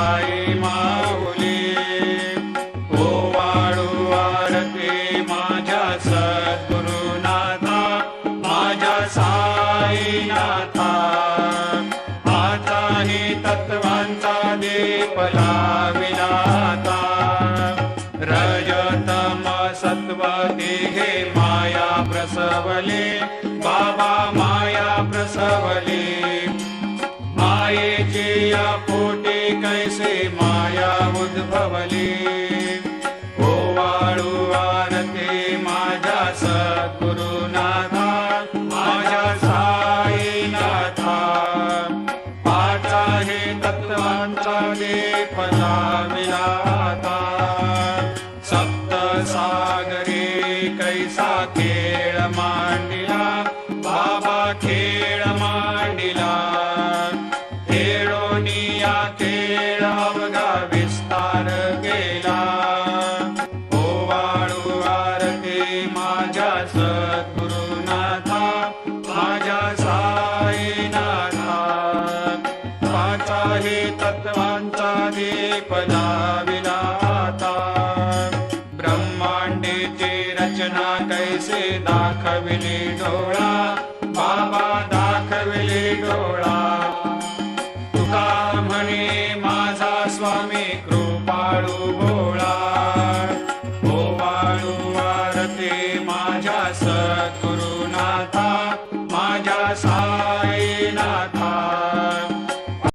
साई माऊली ओवाळू आरती माझ्या सद्गुरुनाथा माझ्या साईनाथा आताही तत्वांचा दीप लाविला आता रजतम सत्व तिघे माया प्रसवले बाबा माया प्रसवले मायेची या पोटी कैसे माया उद्भवली ओवाळू आरती माझ्या सद्गुरुनाथा माझ्या साईनाथा पाचा हे तत्वांचा दीप लाविला आता सप्त सागरी कैसा खेळ मांडिला बाबा खेळ मांडिला खेळोनिया खेळ अवघा विस्तार केला ओवाळू आरती माझ्या सद्गुरुनाथा माझ्या साईनाथा पाचा हे तत्वांचा दीप लाविला आता ब्रह्मांडीची रचना कैसे दाखविली डोळा बाबा दाखविली डोळा तुका म्हणे माझा स्वामी कृपाळू भोळा ओवाळू आरती माझ्या सद्गुरुनाथा माझ्या